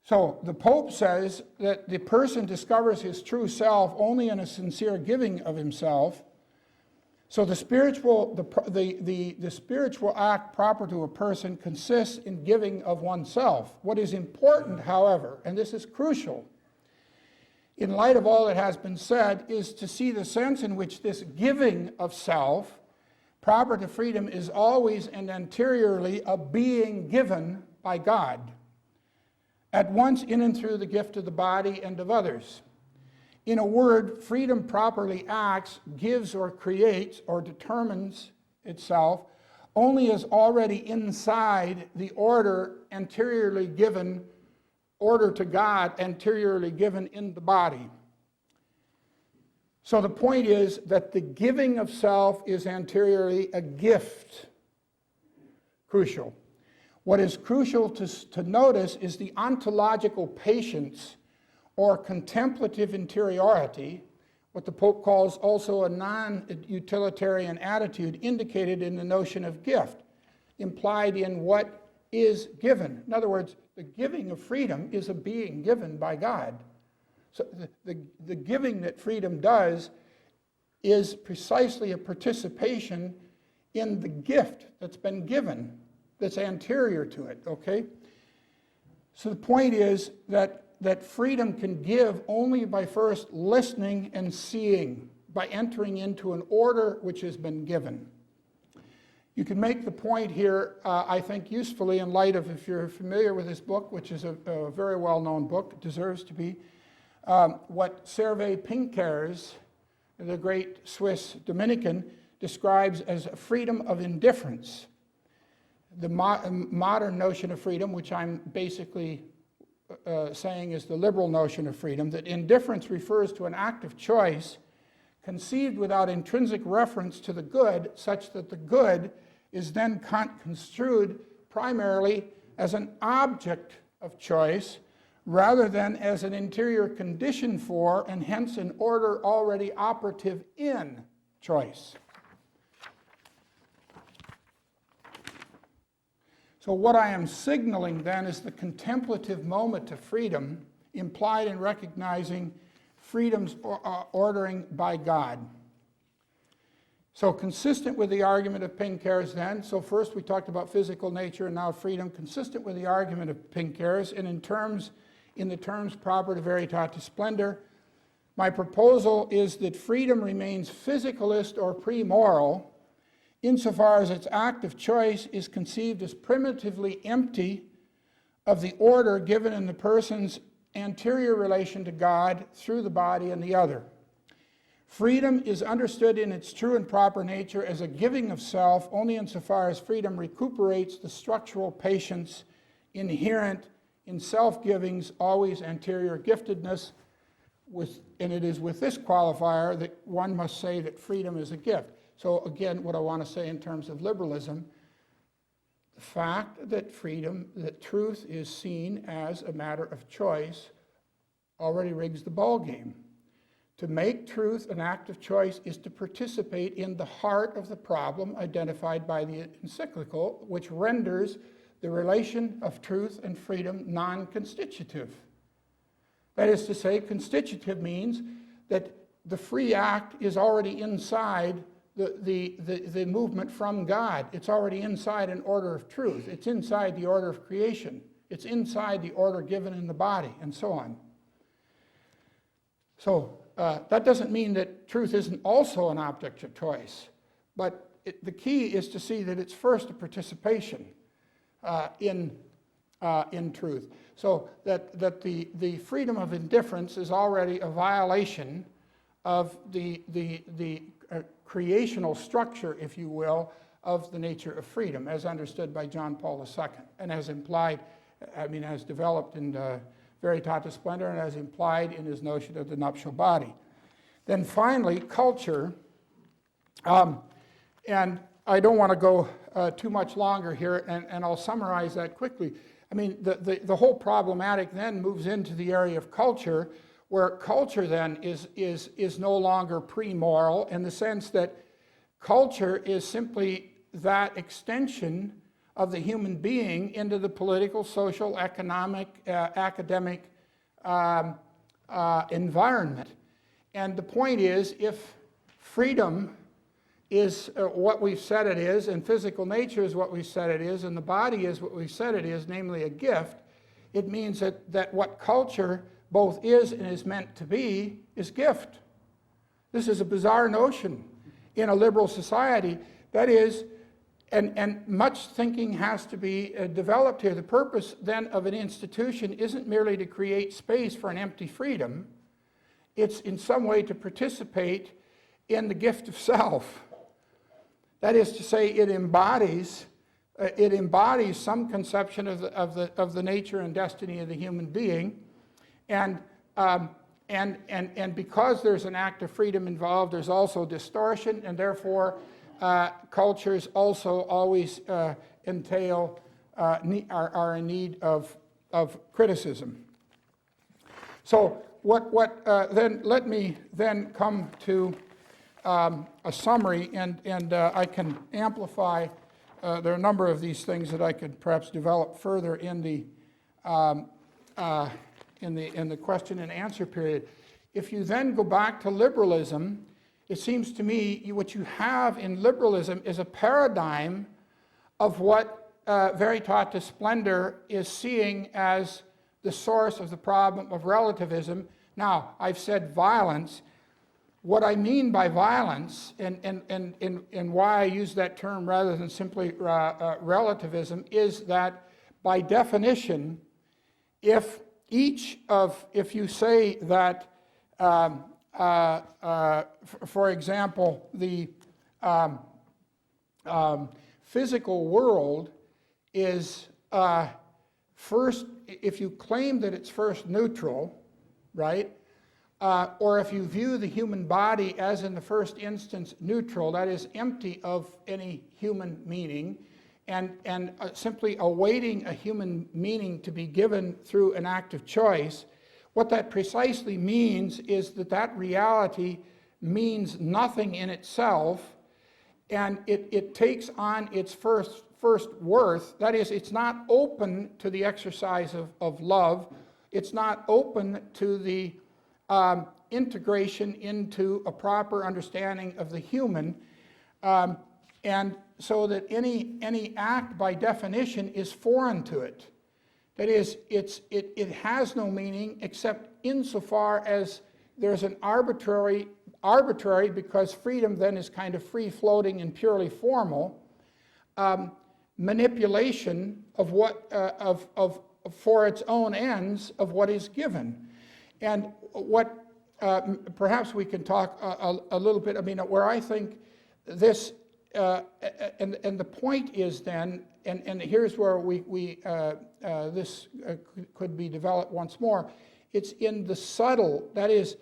So the Pope says that the person discovers his true self only in a sincere giving of himself. So the spiritual act proper to a person consists in giving of oneself. What is important, however, and this is crucial, in light of all that has been said, is to see the sense in which this giving of self, proper to freedom, is always and anteriorly a being given by God, at once in and through the gift of the body and of others. In a word, freedom properly acts, gives or creates or determines itself only as already inside the order anteriorly given order to God anteriorly given in the body. So the point is that the giving of self is anteriorly a gift. Crucial. What is crucial to notice is the ontological patience or contemplative interiority, what the Pope calls also a non-utilitarian attitude indicated in the notion of gift, implied in what is given. In other words, the giving of freedom is a being given by God. So the giving that freedom does is precisely a participation in the gift that's been given, that's anterior to it, okay? So the point is that freedom can give only by first listening and seeing, by entering into an order which has been given. You can make the point here, I think, usefully in light of, if you're familiar with this book, which is a very well-known book, it deserves to be, what Serge Pinckaers, the great Swiss Dominican, describes as a freedom of indifference. The modern notion of freedom, which I'm basically saying is the liberal notion of freedom, that indifference refers to an act of choice conceived without intrinsic reference to the good, such that the good is then construed primarily as an object of choice rather than as an interior condition for, and hence an order already operative in choice. So what I am signaling then is the contemplative moment of freedom implied in recognizing freedom's ordering by God. So consistent with the argument of Pinckaers then, so first we talked about physical nature and now freedom, consistent with the argument of Pinckaers and in the terms proper to veritatis splendor, my proposal is that freedom remains physicalist or pre-moral insofar as its act of choice is conceived as primitively empty of the order given in the person's anterior relation to God through the body and the other. Freedom is understood in its true and proper nature as a giving of self only insofar as freedom recuperates the structural patience inherent in self-giving's always anterior giftedness, and it is with this qualifier that one must say that freedom is a gift. So again, what I want to say in terms of liberalism, the fact that freedom, that truth is seen as a matter of choice already rigs the ball game. To make truth an act of choice is to participate in the heart of the problem identified by the encyclical, which renders the relation of truth and freedom non-constitutive. That is to say, constitutive means that the free act is already inside the movement from God. It's already inside an order of truth. It's inside the order of creation. It's inside the order given in the body, and so on. So that doesn't mean that truth isn't also an object of choice, but the key is to see that it's first a participation in truth. So that the freedom of indifference is already a violation of the creational structure, if you will, of the nature of freedom, as understood by John Paul II, and as implied, as developed in Veritatis Splendor, and as implied in his notion of the nuptial body. Then finally, culture, and I don't want to go too much longer here, and I'll summarize that quickly. The whole problematic then moves into the area of culture, where culture then is no longer pre-moral in the sense that culture is simply that extension of the human being into the political, social, economic, academic environment. And the point is, if freedom is what we've said it is, and physical nature is what we've said it is, and the body is what we've said it is, namely a gift, it means that what culture both is and is meant to be is gift. This is a bizarre notion in a liberal society. That is, and much thinking has to be developed here. The purpose then of an institution isn't merely to create space for an empty freedom. It's in some way to participate in the gift of self. That is to say, it embodies it embodies some conception of the nature and destiny of the human being, and because there's an act of freedom involved, there's also distortion, and therefore cultures also always are in need of criticism. So then let me then come to a summary, and I can amplify. There are a number of these things that I could perhaps develop further in the question and answer period. If you then go back to liberalism, it seems to me what you have in liberalism is a paradigm of what Veritatis Splendor is seeing as the source of the problem of relativism. Now, I've said violence. What I mean by violence, and why I use that term rather than simply relativism, is that by definition, if you say that, for example, the physical world is first, if you claim that it's first neutral, right? Or if you view the human body as in the first instance neutral, that is empty of any human meaning, and simply awaiting a human meaning to be given through an act of choice, what that precisely means is that reality means nothing in itself, and it takes on its first worth. That is, it's not open to the exercise of love. It's not open to the integration into a proper understanding of the human, and so that any act by definition is foreign to it. That is, it has no meaning except insofar as there's an arbitrary because freedom then is kind of free-floating and purely formal, manipulation of what for its own ends of what is given. And what perhaps we can talk a little bit, I mean, where I think this, and the point is then, and here's where this could be developed once more, it's in the subtle, that is,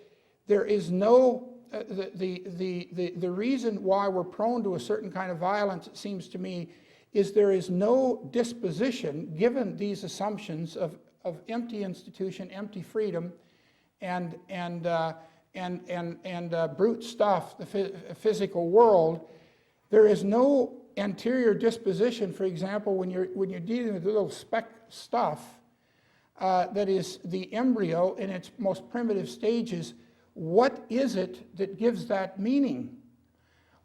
there is no, the reason why we're prone to a certain kind of violence, it seems to me, is there is no disposition, given these assumptions of empty institution, empty freedom, and brute stuff, the physical world, there is no anterior disposition. For example, when you're dealing with little speck stuff that is the embryo in its most primitive stages, what is it that gives that meaning?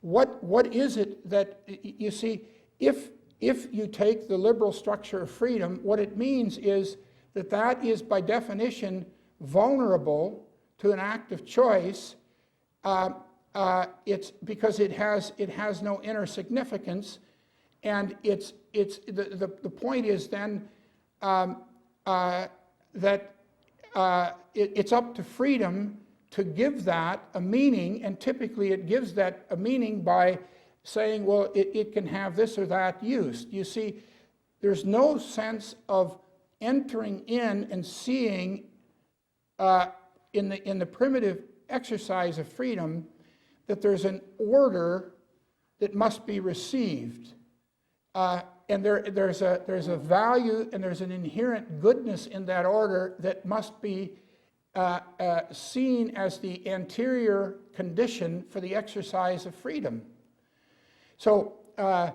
What is it that, you see, if you take the liberal structure of freedom, what it means is that is by definition vulnerable to an act of choice. It's because it has no inner significance, and the point is then that it's up to freedom to give that a meaning, and typically it gives that a meaning by saying, well, it can have this or that use. You see, there's no sense of entering in and seeing in the primitive exercise of freedom that there's an order that must be received, and there's a value and there's an inherent goodness in that order that must be seen as the anterior condition for the exercise of freedom. So, I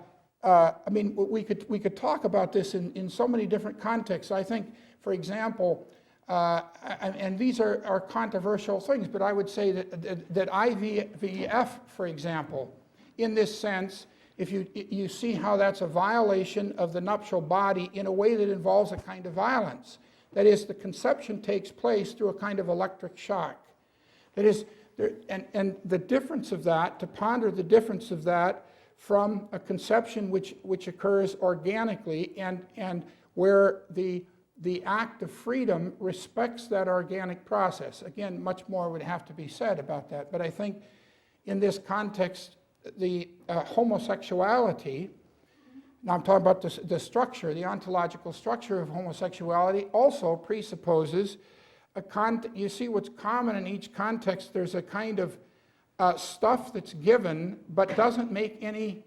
mean, we could talk about this in so many different contexts. I think, for example, and these are controversial things, but I would say that IVF, for example, in this sense, if you see how that's a violation of the nuptial body in a way that involves a kind of violence. That is, the conception takes place through a kind of electric shock. That is, and the difference of that, to ponder the difference of that from a conception which occurs organically and where the act of freedom respects that organic process. Again, much more would have to be said about that, but I think in this context, the homosexuality Now I'm talking about the structure, the ontological structure of homosexuality also presupposes you see what's common in each context. There's a kind of stuff that's given but doesn't make any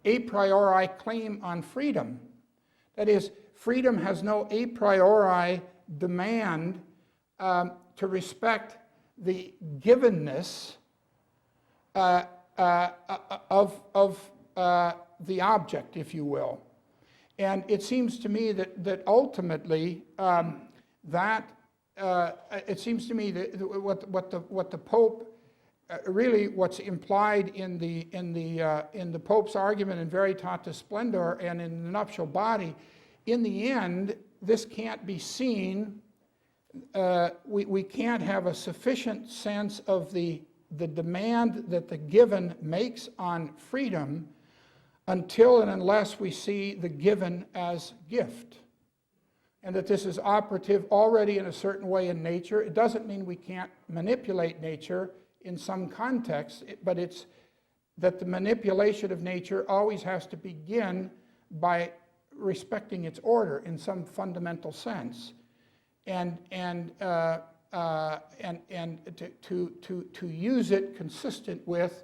a priori claim on freedom. That is, freedom has no a priori demand to respect the givenness of the object, if you will. And it seems to me that ultimately it seems to me that what the Pope really what's implied in the Pope's argument in Veritatis Splendor and in the nuptial body, in the end, this can't be seen. We can't have a sufficient sense of the demand that the given makes on freedom until and unless we see the given as gift. And that this is operative already in a certain way in nature. It doesn't mean we can't manipulate nature in some context, but it's that the manipulation of nature always has to begin by respecting its order in some fundamental sense. And to use it consistent with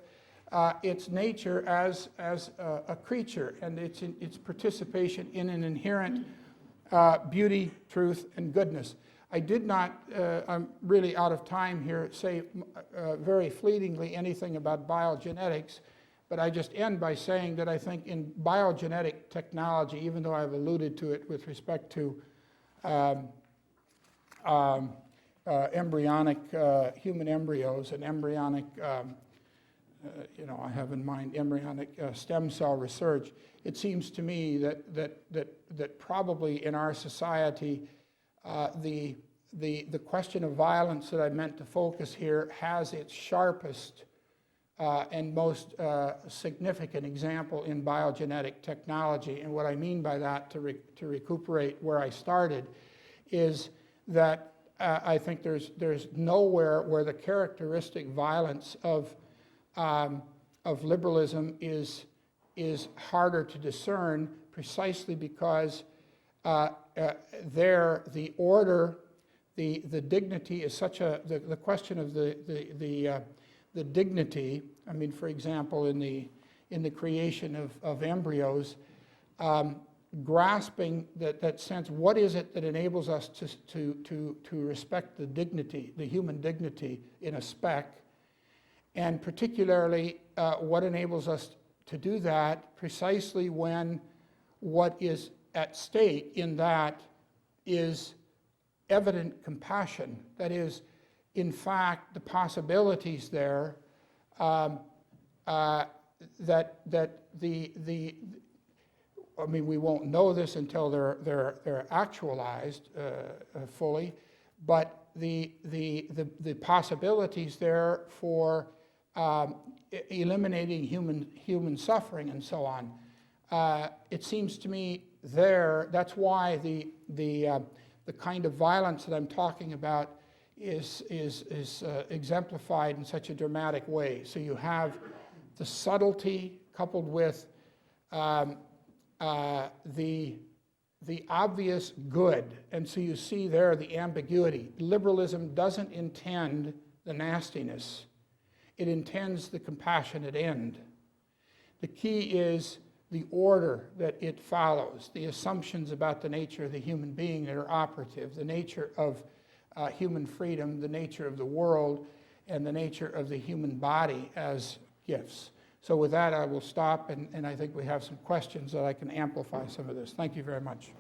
its nature as a creature and its participation in an inherent beauty, truth, and goodness. I did not, I'm really out of time here, say very fleetingly anything about biogenetics, but I just end by saying that I think in biogenetic technology, even though I've alluded to it with respect to embryonic human embryos and embryonic, I have in mind embryonic stem cell research. It seems to me that probably in our society, the question of violence that I meant to focus here has its sharpest and most significant example in biogenetic technology. And what I mean by that, to recuperate where I started, is that I think there's nowhere where the characteristic violence of liberalism is harder to discern, precisely because there the order, the dignity is such the question of the dignity. I mean, for example, in the creation of embryos, grasping that sense, what is it that enables us to respect the dignity, the human dignity in a speck, and particularly what enables us to do that precisely when what is at stake in that is evident compassion. That is, in fact, the possibilities there that I mean, we won't know this until they're actualized fully, but the possibilities there for eliminating human suffering and so on. It seems to me that's why the kind of violence that I'm talking about is exemplified in such a dramatic way. So you have the subtlety coupled with the obvious good, and so you see there the ambiguity. Liberalism doesn't intend the nastiness. It intends the compassionate end. The key is the order that it follows, the assumptions about the nature of the human being that are operative, the nature of human freedom, the nature of the world, and the nature of the human body as gifts. So with that, I will stop, and I think we have some questions that I can amplify some of this. Thank you very much.